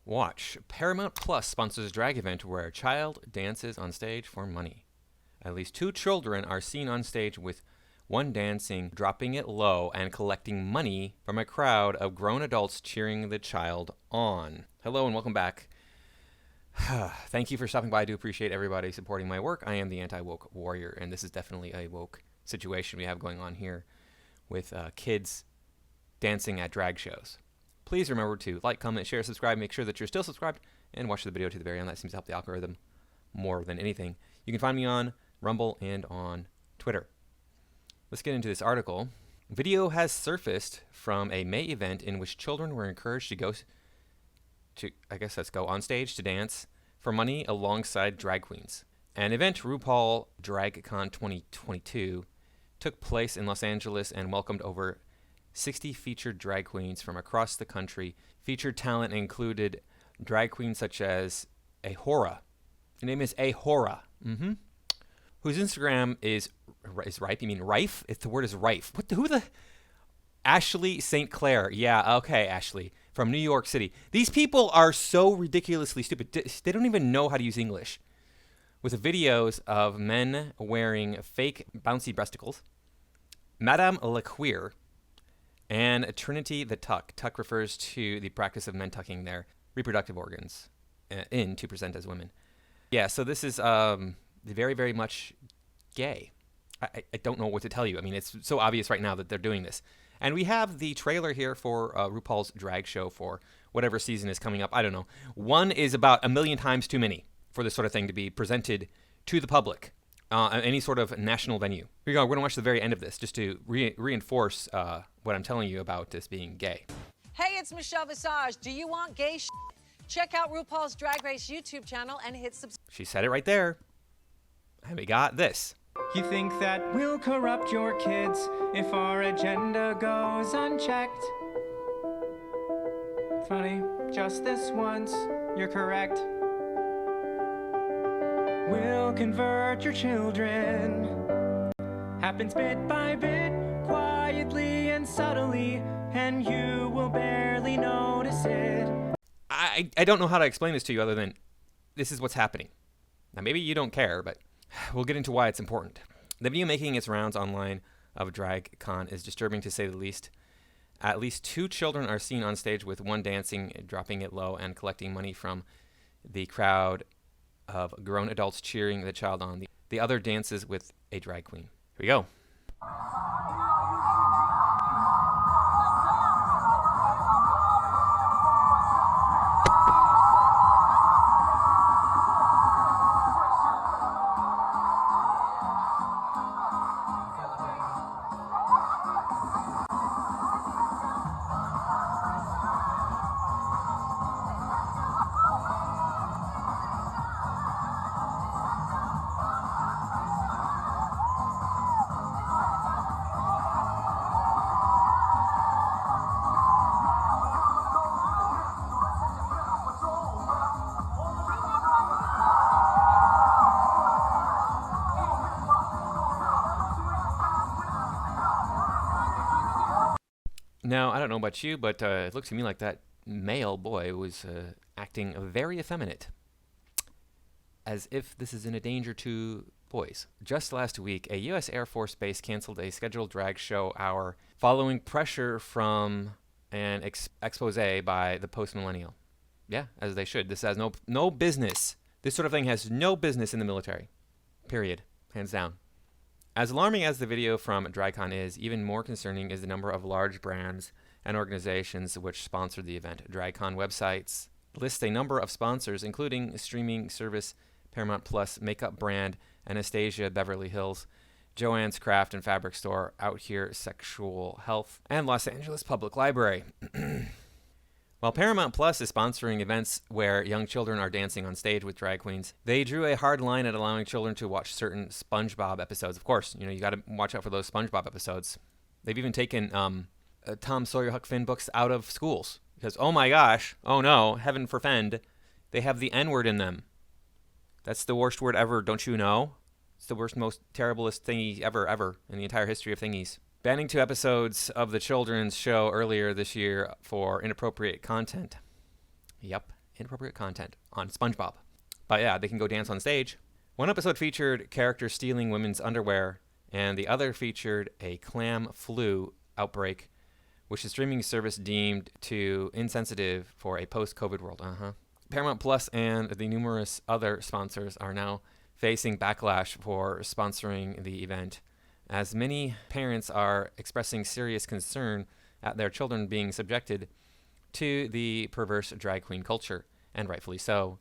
Watch. Paramount Plus sponsors drag event where child dances on stage for money. At least 2 children are seen on stage with one dancing, dropping it low, and collecting money from a crowd of grown adults cheering the child on. Hello and welcome back. Thank you for stopping by. I do appreciate everybody supporting my work. I am the anti-woke warrior, and this is definitely a woke situation we have going on here with kids dancing at drag shows. Please remember to like, comment, share, subscribe. Make sure that you're still subscribed and watch the video to the very end. That seems to help the algorithm more than anything. You can find me on Rumble and on Twitter. Let's get into this article. Video has surfaced from a May event in which children were encouraged to go on stage to dance for money alongside drag queens. An event, RuPaul DragCon 2022, took place in Los Angeles and welcomed over 60 featured drag queens from across the country. Featured talent included drag queens such as Ahora. Her name is Ahora. Whose Instagram is rife. You mean rife? The word is rife. Ashley St. Clair. Yeah, okay, Ashley. From New York City. These people are so ridiculously stupid. They don't even know how to use English. With videos of men wearing fake bouncy breasticles, Madame Le Queer, and Trinity the Tuck. Tuck refers to the practice of men tucking their reproductive organs in to present as women. Yeah, so this is very, very much gay. I don't know what to tell you. I mean, it's so obvious right now that they're doing this. And we have the trailer here for RuPaul's drag show for whatever season is coming up. I don't know. One is about a million times too many for this sort of thing to be presented to the public. Any sort of national venue. Here you go. We're going to watch the very end of this just to reinforce what I'm telling you about this being gay. Hey, it's Michelle Visage. Do you want gay shit? Check out RuPaul's Drag Race YouTube channel and hit subscribe. She said it right there. And we got this. You think that we'll corrupt your kids if our agenda goes unchecked? Funny, just this once, you're correct. We'll convert your children. Happens bit by bit, quietly and subtly, and you will barely notice it. I don't know how to explain this to you other than this is what's happening. Now, maybe you don't care, but we'll get into why it's important. The video making its rounds online of DragCon is disturbing to say the least. At least 2 children are seen on stage with one dancing, dropping it low, and collecting money from the crowd of grown adults cheering the child on. The other dances with a drag queen. Here we go. Now, I don't know about you, but it looks to me like that male boy was acting very effeminate. As if this is in a danger to boys. Just last week, a U.S. Air Force base canceled a scheduled drag show hour following pressure from an expose by the post-millennial. Yeah, as they should. This has no business. This sort of thing has no business in the military. Period. Hands down. As alarming as the video from DragCon is, even more concerning is the number of large brands and organizations which sponsored the event. DragCon websites list a number of sponsors, including streaming service Paramount Plus, makeup brand Anastasia Beverly Hills, Joann's Craft and Fabric Store, Out Here Sexual Health, and Los Angeles Public Library. While Paramount Plus is sponsoring events where young children are dancing on stage with drag queens, they drew a hard line at allowing children to watch certain SpongeBob episodes. Of course, you got to watch out for those SpongeBob episodes. They've even taken Tom Sawyer Huck Finn books out of schools because, oh my gosh, oh no, heaven forfend, they have the N-word in them. That's the worst word ever, don't you know? It's the worst, most terriblest thingy ever in the entire history of thingies. Banning 2 episodes of the children's show earlier this year for inappropriate content. Yep. inappropriate content on SpongeBob. But yeah, they can go dance on stage. One episode featured characters stealing women's underwear, and the other featured a clam flu outbreak, which the streaming service deemed too insensitive for a post-COVID world. Paramount Plus and the numerous other sponsors are now facing backlash for sponsoring the event, as many parents are expressing serious concern at their children being subjected to the perverse drag queen culture, and rightfully so.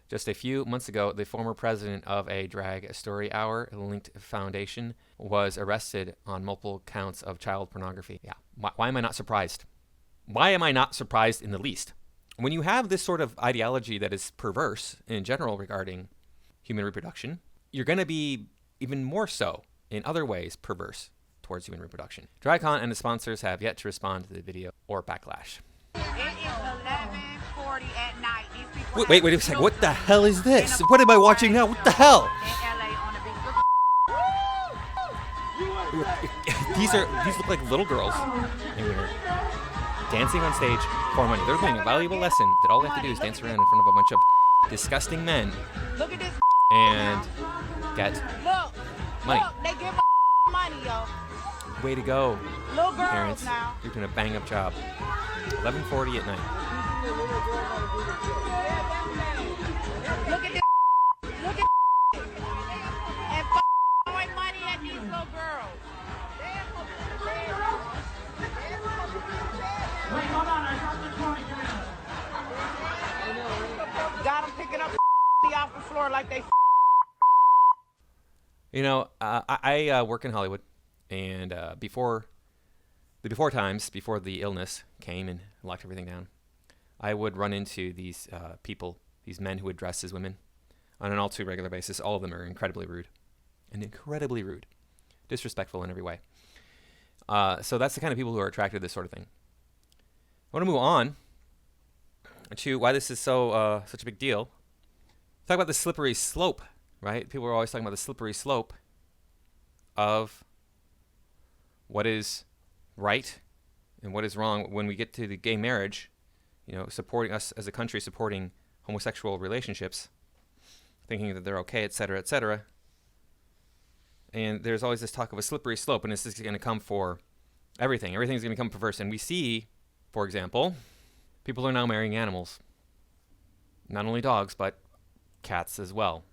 Just a few months ago, the former president of a Drag Story Hour linked foundation was arrested on multiple counts of child pornography. Yeah, why am I not surprised? Why am I not surprised in the least? When you have this sort of ideology that is perverse in general regarding human reproduction, you're going to be even more so in other ways perverse towards human reproduction. DragCon and the sponsors have yet to respond to the video or backlash. It is 11:40 at night. These people Wait a second. What the hell is this? What am I watching now? What the hell? in LA on a big These look like little girls, and they're dancing on stage for money. They're learning a valuable lesson that all they have to do is dance around in front of a bunch of disgusting men Look at this. and get Look. money. Look, they give money, yo. Way to go, Little girls parents. now. You're doing a bang-up job. 11:40 at night. Look at this. Look at and throwing money at these little girls. Got them picking up off the floor like they. You know, I work in Hollywood, and before the illness came and locked everything down, I would run into these people, these men who would dress as women on an all too regular basis. All of them are incredibly rude, disrespectful in every way. So that's the kind of people who are attracted to this sort of thing. I want to move on to why this is such a big deal. Talk about the slippery slope, right? People are always talking about the slippery slope of what is right and what is wrong when we get to the gay marriage, supporting us as a country, supporting homosexual relationships, thinking that they're okay, et cetera, et cetera. And there's always this talk of a slippery slope, and this is going to come for everything. Everything's going to become perverse. And we see, for example, people are now marrying animals. Not only dogs, but cats as well.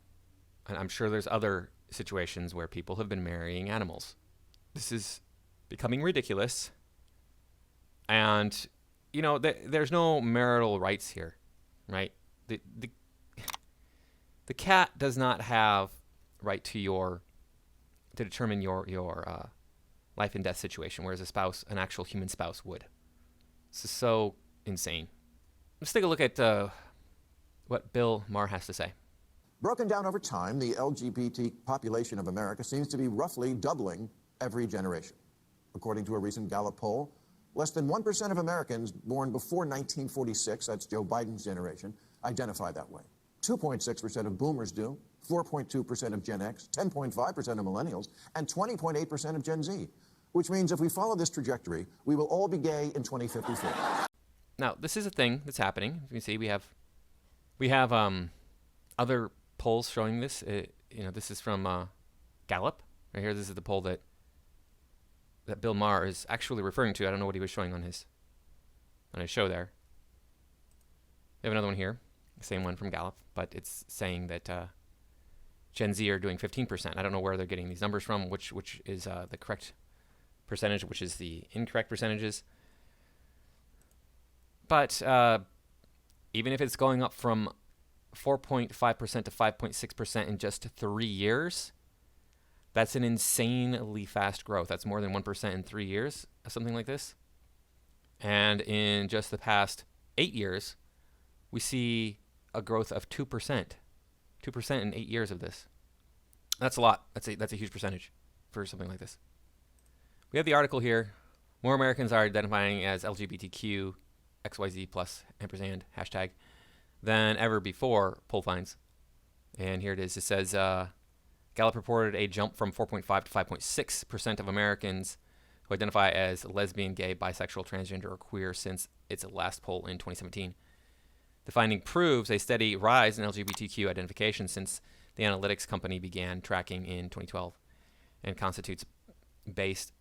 And I'm sure there's other situations where people have been marrying animals. This is becoming ridiculous. And, there's no marital rights here, right? The cat does not have right to determine your life and death situation, whereas an actual human spouse would. This is so insane. Let's take a look at what Bill Maher has to say. Broken down over time, the LGBT population of America seems to be roughly doubling every generation. According to a recent Gallup poll, less than 1% of Americans born before 1946, that's Joe Biden's generation, identify that way. 2.6% of boomers do, 4.2% of Gen X, 10.5% of millennials, and 20.8% of Gen Z. Which means if we follow this trajectory, we will all be gay in 2054. Now, this is a thing that's happening. You can see we have other polls showing this. This is from Gallup right here. This is the poll that Bill Maher is actually referring to. I don't know what he was showing on his show there. We have another one here, the same one from Gallup, but it's saying that Gen Z are doing 15%. I don't know where they're getting these numbers from, which is the correct percentage, which is the incorrect percentages. But even if it's going up from 4.5% to 5.6% in just 3 years, that's an insanely fast growth. That's more than 1% in 3 years, something like this. And in just the past 8 years, we see a growth of 2%. 2% in 8 years of this. That's a lot. That's a huge percentage for something like this. We have the article here. More Americans are identifying as LGBTQ, XYZ plus, ampersand, hashtag, than ever before, poll finds. And here it is. It says, Gallup reported a jump from 4.5 to 5.6% of Americans who identify as lesbian, gay, bisexual, transgender, or queer since its last poll in 2017. The finding proves a steady rise in LGBTQ identification since the analytics company began tracking in 2012 and constitutes, based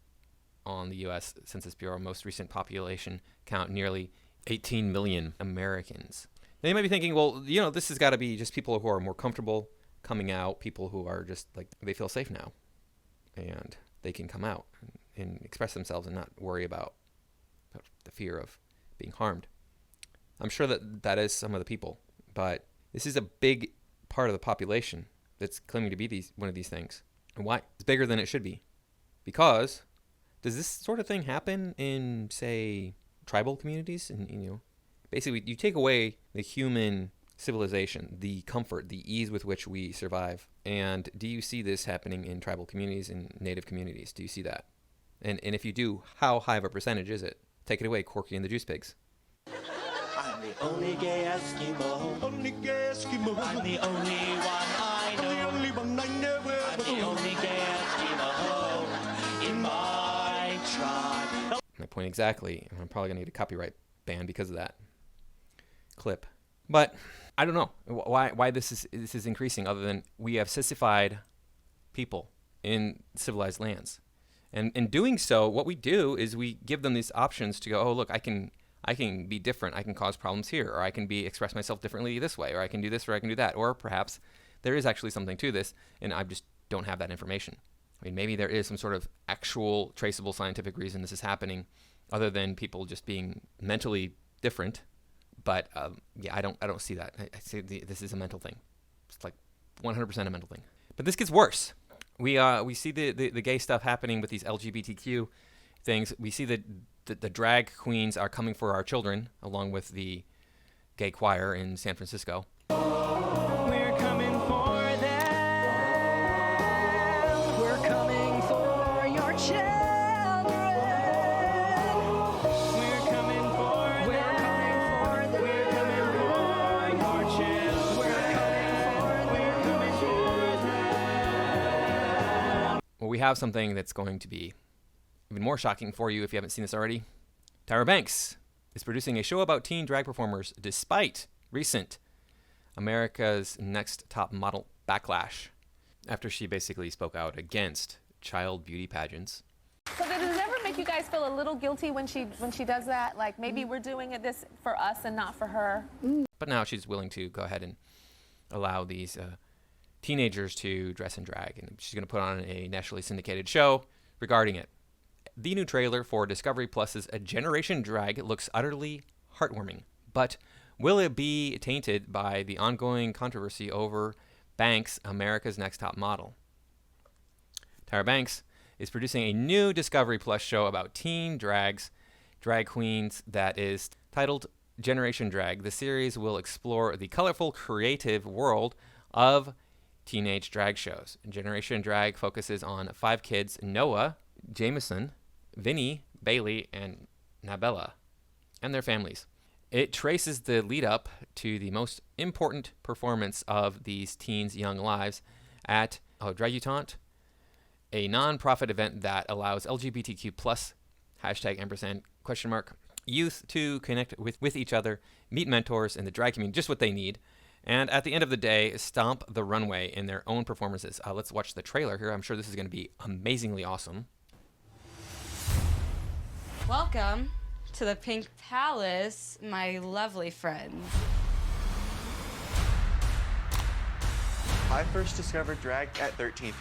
on the U.S. Census Bureau most recent population count, nearly 18 million Americans. Now you might be thinking, well, this has got to be just people who are more comfortable coming out, people who are just like, they feel safe now and they can come out and express themselves and not worry about the fear of being harmed. I'm sure that is some of the people, but this is a big part of the population that's claiming to be one of these things. And why? It's bigger than it should be. Because does this sort of thing happen in, say, tribal communities? And basically you take away the human civilization, the comfort, the ease with which we survive. And do you see this happening in tribal communities and native communities? Do you see that? And if you do, how high of a percentage is it? Take it away, Corky and the Juice Pigs. I'm the only gay Eskimo. Only gay Eskimo. I'm the only one I know. I'm the only one I know. I'm the only gay Eskimo in my tribe. My point exactly. I'm probably going to get a copyright ban because of that clip. But I don't know why this is increasing, other than we have sissified people in civilized lands. And in doing so, what we do is we give them these options to go, oh, look, I can be different. I can cause problems here, or I can express myself differently this way, or I can do this, or I can do that. Or perhaps there is actually something to this, and I just don't have that information. I mean, maybe there is some sort of actual traceable scientific reason this is happening, other than people just being mentally different. But I don't see that. I say this is a mental thing. It's like 100% a mental thing. But this gets worse. We see the gay stuff happening with these LGBTQ things. We see that the drag queens are coming for our children, along with the gay choir in San Francisco. We're coming for them. We're coming for your children. We're coming for them. We're coming for them. We're coming for your children. We're coming for them. Well, we have something that's going to be even more shocking for you if you haven't seen this already. Tyra Banks is producing a show about teen drag performers despite recent America's Next Top Model backlash after she basically spoke out against child beauty pageants. So does it ever make you guys feel a little guilty when she does that? Like maybe we're doing this for us and not for her? But now she's willing to go ahead and allow these teenagers to dress in drag, and she's going to put on a nationally syndicated show regarding it. The new trailer for Discovery Plus's A Generation Drag looks utterly heartwarming, but will it be tainted by the ongoing controversy over Banks, America's Next Top Model? Tyra Banks is producing a new Discovery Plus show about teen drag queens that is titled Generation Drag. The series will explore the colorful, creative world of teenage drag shows. Generation Drag focuses on 5 kids: Noah, Jameson, Vinny, Bailey, and Nabella, and their families. It traces the lead up to the most important performance of these teens' young lives at Dragutante, a non-profit event that allows LGBTQ plus #& youth to connect with each other, meet mentors in the drag community, just what they need, and at the end of the day, stomp the runway in their own performances. Let's watch the trailer here. I'm sure this is going to be amazingly awesome. Welcome to the Pink Palace, my lovely friends. I first discovered drag at 13.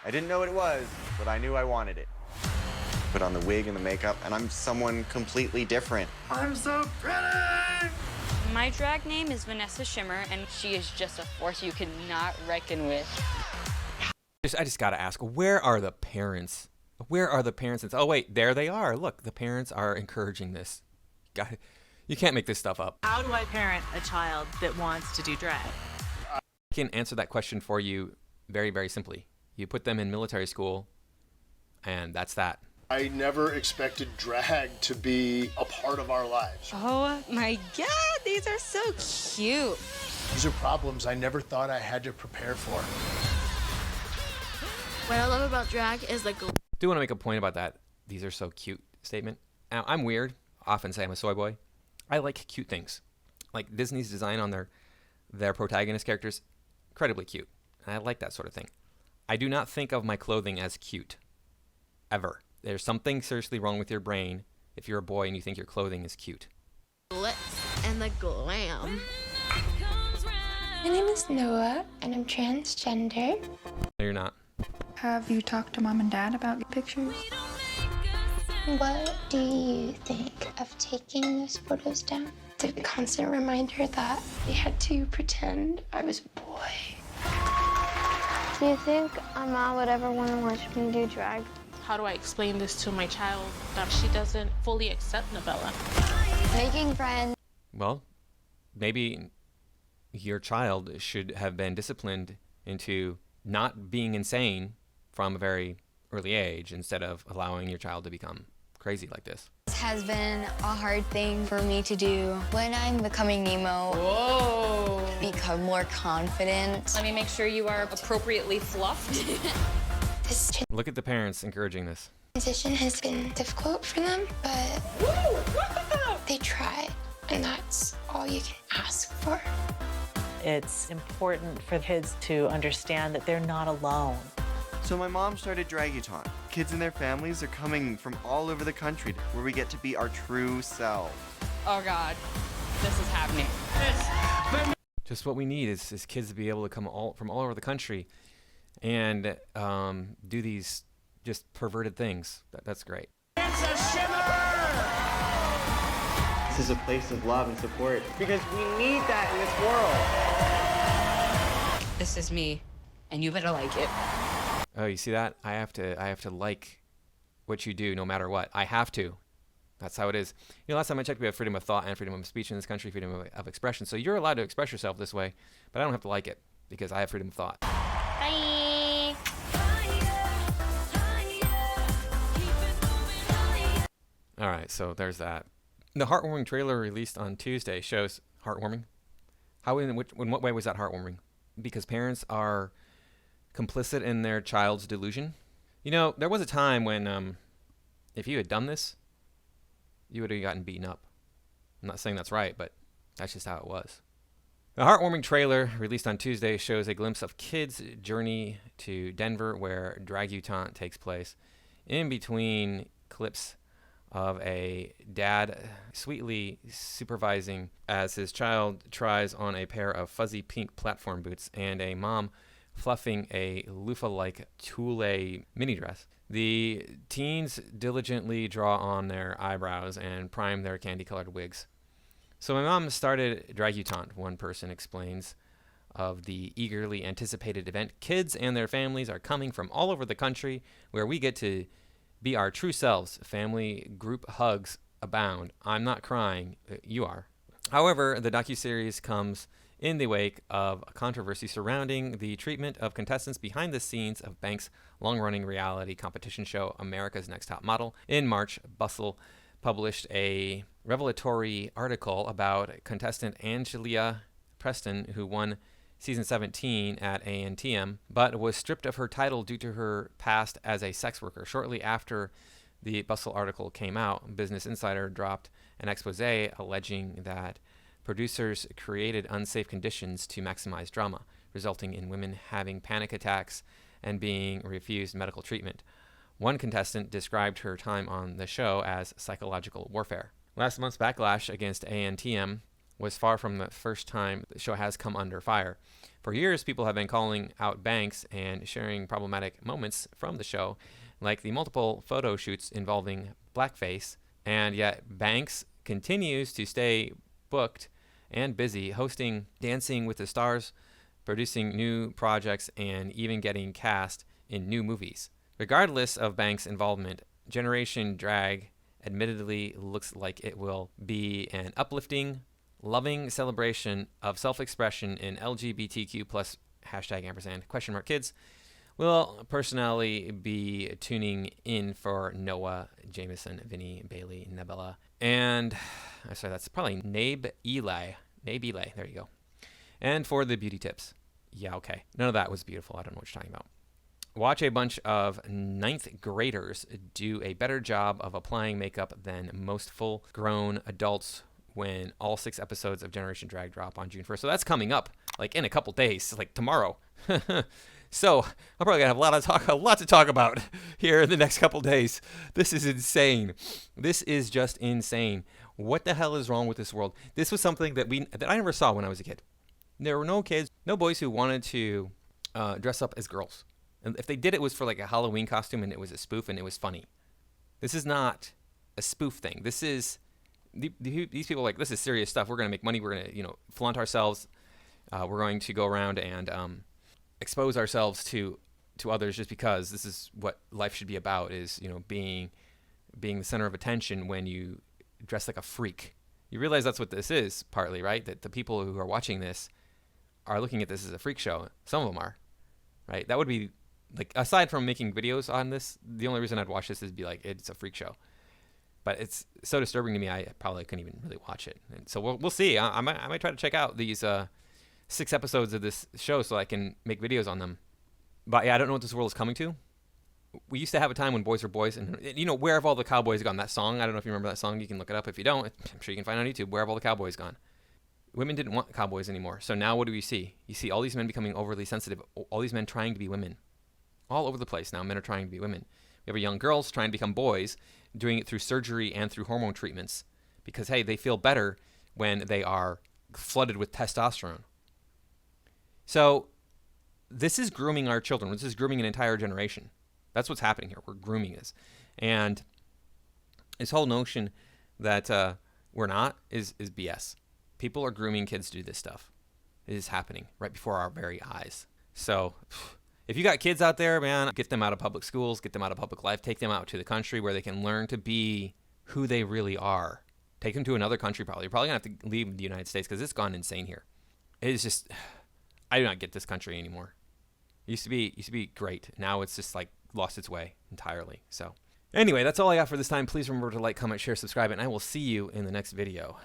I didn't know what it was, but I knew I wanted it. Put on the wig and the makeup, and I'm someone completely different. I'm so pretty! My drag name is Vanessa Shimmer, and she is just a force you cannot reckon with. I just gotta ask, where are the parents? Where are the parents? Oh wait, there they are. Look, the parents are encouraging this. You can't make this stuff up. How do I parent a child that wants to do drag? I can answer that question for you very, very simply. You put them in military school, and that's that. I never expected drag to be a part of our lives. Oh my God, these are so cute. These are problems I never thought I had to prepare for. What I love about drag is like... I do want to make a point about that "these are so cute" statement. Now, I'm weird. I often say I'm a soy boy. I like cute things. Like Disney's design on their protagonist characters, incredibly cute. And I like that sort of thing. I do not think of my clothing as cute. Ever. There's something seriously wrong with your brain if you're a boy and you think your clothing is cute. Glitz and the glam. My name is Noah, and I'm transgender. No, you're not. Have you talked to mom and dad about pictures? What do you think of taking those photos down? The constant reminder that I had to pretend I was a boy. Do you think my mom would ever want to watch me do drag? How do I explain this to my child that she doesn't fully accept novella? Making friends. Well, maybe your child should have been disciplined into not being insane from a very early age instead of allowing your child to become crazy like this. This has been a hard thing for me to do. When I'm becoming Nemo, become more confident. Let me make sure you are appropriately fluffed. This Look at the parents encouraging this. transition has been difficult for them, but they try, and that's all you can ask for. It's important for kids to understand that they're not alone. So my mom started Dragueton. Kids and their families are coming from all over the country where we get to be our true selves. Oh God, this is happening. Just what we need is kids to be able to come from all over the country and do these just perverted things. That's great. It's a shimmer! This is a place of love and support because we need that in this world. This is me, and you better like it. Oh, you see that? I have to like what you do no matter what. I have to. That's how it is. You know, last time I checked, we have freedom of thought and freedom of speech in this country, freedom of expression. So you're allowed to express yourself this way, but I don't have to like it because I have freedom of thought. Bye. All right, so there's that. The heartwarming trailer released on Tuesday shows heartwarming. How in what way was that heartwarming? Because parents are complicit in their child's delusion. You know, there was a time when if you had done this, you would have gotten beaten up. I'm not saying that's right, but that's just how it was. The heartwarming trailer released on Tuesday shows a glimpse of kids' journey to Denver, where Dragueton takes place. In between clips of a dad sweetly supervising as his child tries on a pair of fuzzy pink platform boots and a mom fluffing a loofah-like tulle mini dress. The teens diligently draw on their eyebrows and prime their candy-colored wigs. So my mom started Dragueton, one person explains, of the eagerly anticipated event. Kids and their families are coming from all over the country where we get to be our true selves. Family group hugs abound. I'm not crying. You are. However, the docuseries comes in the wake of a controversy surrounding the treatment of contestants behind the scenes of Banks' long-running reality competition show America's Next Top Model. In March, Bustle published a revelatory article about contestant Angelia Preston, who won season 17 at ANTM, but was stripped of her title due to her past as a sex worker. Shortly after the Bustle article came out, Business Insider dropped an expose alleging that producers created unsafe conditions to maximize drama, resulting in women having panic attacks and being refused medical treatment. One contestant described her time on the show as psychological warfare. Last month's backlash against ANTM was far from the first time the show has come under fire. For years, people have been calling out Banks and sharing problematic moments from the show, like the multiple photo shoots involving blackface, and yet Banks continues to stay booked and busy hosting Dancing with the Stars, producing new projects, and even getting cast in new movies. Regardless of Banks' involvement, Generation Drag admittedly looks like it will be an uplifting, loving celebration of self-expression in LGBTQ plus #& kids. Will personally be tuning in for Noah, Jameson, Vinny, Bailey, Nebella, and sorry, that's probably Nabe Eli. There you go. And for the beauty tips. Yeah, okay. None of that was beautiful. I don't know what you're talking about. Watch a bunch of 9th graders do a better job of applying makeup than most full-grown adults when all 6 episodes of Generation Drag drop on June 1st. So that's coming up, like in a couple days, like tomorrow. So I'm probably gonna have a lot to talk about here in the next couple days. This is insane. This is just insane. What the hell is wrong with this world? This was something that I never saw when I was a kid. There were no kids, no boys who wanted to dress up as girls. And if they did, it was for like a Halloween costume and it was a spoof and it was funny. This is not a spoof thing. This is these people are like, this is serious stuff. We're gonna make money. We're gonna flaunt ourselves. We're going to go around and expose ourselves to others just because this is what life should be about, is being the center of attention when you dress like a freak. You realize that's what this is partly, right? That the people who are watching this are looking at this as a freak show. Some of them are, right? That would be like, aside from making videos on this, the only reason I'd watch this is be like, it's a freak show. But it's so disturbing to me, I probably couldn't even really watch it. And so we'll see. I might try to check out these 6 episodes of this show so I can make videos on them. But yeah, I don't know what this world is coming to. We used to have a time when boys were boys, and where have all the cowboys gone? That song, I don't know if you remember that song. You can look it up if you don't. I'm sure you can find it on YouTube. Where have all the cowboys gone? Women didn't want cowboys anymore. So now what do we see? You see all these men becoming overly sensitive. All these men trying to be women. All over the place now, men are trying to be women. We have young girls trying to become boys, doing it through surgery and through hormone treatments because, hey, they feel better when they are flooded with testosterone. So this is grooming our children. This is grooming an entire generation. That's what's happening here. We're grooming this. And this whole notion that we're not is BS. People are grooming kids to do this stuff. It is happening right before our very eyes. So if you got kids out there, man, get them out of public schools, get them out of public life, take them out to the country where they can learn to be who they really are. Take them to another country probably. You're probably going to have to leave the United States because it's gone insane here. It is just, I do not get this country anymore. It used to be great. Now it's just like lost its way entirely. So anyway, that's all I got for this time. Please remember to like, comment, share, subscribe, and I will see you in the next video.